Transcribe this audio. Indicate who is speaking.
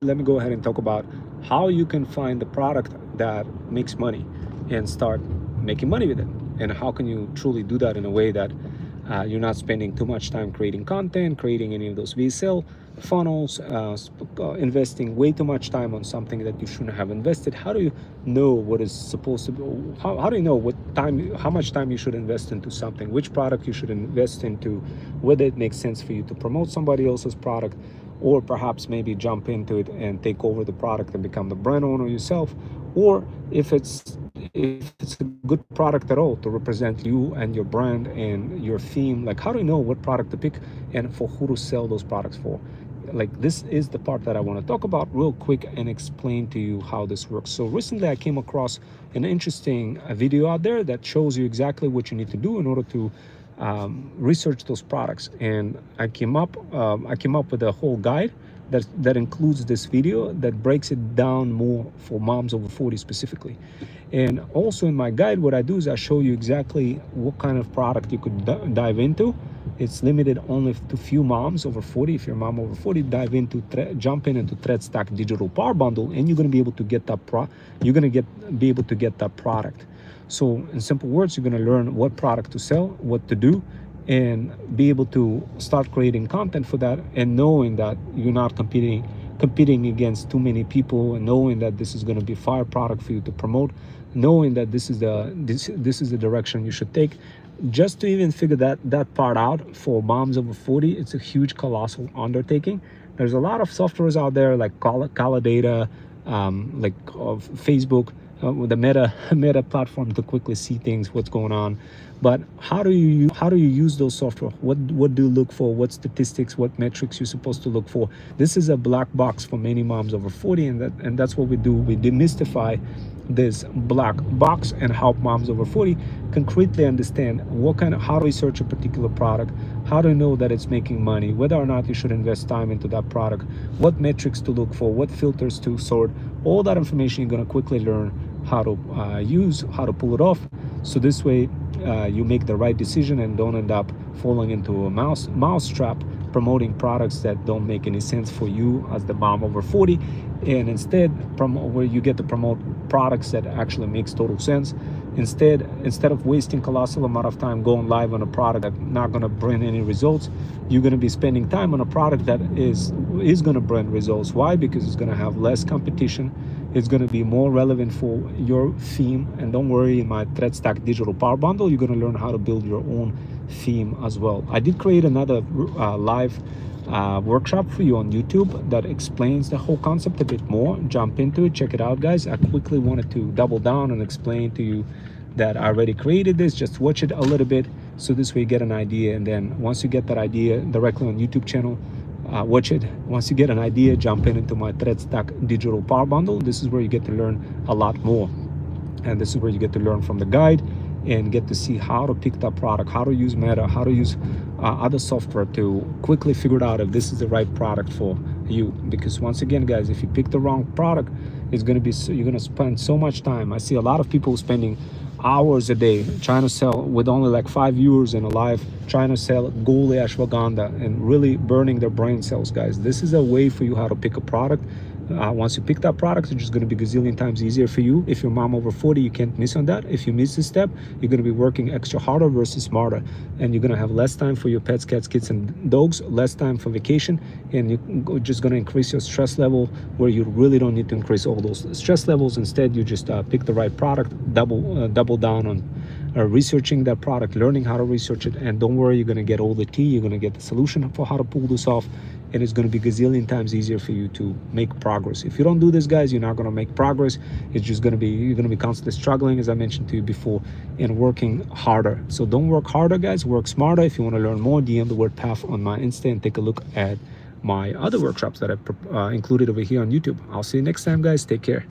Speaker 1: let me go ahead and talk about how you can find the product that makes money and start making money with it. And how can you truly do that in a way that you're not spending too much time creating content, creating any of those VSL funnels, investing way too much time on something that you shouldn't have invested. How do you know what is supposed to be? How do you know what time, how much time you should invest into something, which product you should invest into, whether it makes sense for you to promote somebody else's product, or perhaps maybe jump into it and take over the product and become the brand owner yourself, or if it's a good product at all to represent you and your brand and your theme. Like, how do you know what product to pick and for who to sell those products for? Like, this is the part that I want to talk about real quick and explain to you how this works. So recently I came across an interesting video out there that shows you exactly what you need to do in order to research those products. And I came up with a whole guide that includes this video that breaks it down more for moms over 40 specifically. And also in my guide, what I do is I show you exactly what kind of product you could dive into. It's limited only to few moms over 40. If you're a mom over 40, jump into ThreadStack Digital Power Bundle, and you're going to be able to get that be able to get that product. So in simple words, you're going to learn what product to sell, what to do, and be able to start creating content for that, and knowing that you're not competing against too many people, and knowing that this is going to be fire product for you to promote, knowing that this is the direction you should take. Just to even figure that part out for moms over 40, it's a huge, colossal undertaking. There's a lot of softwares out there like Calidata, Facebook, with the Meta platform to quickly see things, what's going on. But how do you use those software? What do you look for? What statistics, what metrics you're supposed to look for? This is a black box for many moms over 40, and that's what we do. We demystify this black box and help moms over 40 concretely understand how to research a particular product, how to know that it's making money, whether or not you should invest time into that product, what metrics to look for, what filters to sort. All that information you're going to quickly learn how to use, how to pull it off. So this way you make the right decision and don't end up falling into a mouse trap, promoting products that don't make any sense for you as the mom over 40, and instead where you get to promote products that actually makes total sense. Instead of wasting colossal amount of time going live on a product that's not going to bring any results, you're going to be spending time on a product that is going to bring results. Why? Because it's going to have less competition. It's going to be more relevant for your theme. And don't worry, in my ThreadStack Digital Power Bundle, you're going to learn how to build your own theme as well. I did create another live workshop for you on YouTube that explains the whole concept a bit more. Jump into it, check it out, guys. I quickly wanted to double down and explain to you that I already created this. Just watch it a little bit, so this way you get an idea. And then once you get that idea directly on YouTube channel, watch it. Once you get an idea, jump into my ThreadStack Digital Power Bundle. This is where you get to learn a lot more, and this is where you get to learn from the guide and get to see how to pick that product, how to use Meta, how to use other software to quickly figure out if this is the right product for you. Because once again, guys, if you pick the wrong product, it's going to be you're going to spend so much time. I see a lot of people spending hours a day trying to sell, with only like 5 viewers in a live, trying to sell Goli ashwagandha and really burning their brain cells, guys. This is a way for you how to pick a product. Once you pick that product, it's just going to be gazillion times easier for you. If you're mom over 40, you can't miss on that. If you miss this step, you're going to be working extra harder versus smarter, and you're going to have less time for your pets, cats, kids, and dogs, less time for vacation, and you're just going to increase your stress level where you really don't need to increase all those stress levels. Instead, you just pick the right product, double down on researching that product, learning how to research it, and don't worry, you're going to get all the tea. You're going to get the solution for how to pull this off, and it's going to be gazillion times easier for you to make progress. If you don't do this, guys, you're not going to make progress. It's just going to be, you're going to be constantly struggling, as I mentioned to you before, and working harder. So don't work harder, guys, work smarter. If you want to learn more, DM the word PATH on my Insta and take a look at my other workshops that I included over here on YouTube. I'll see you next time, guys. Take care.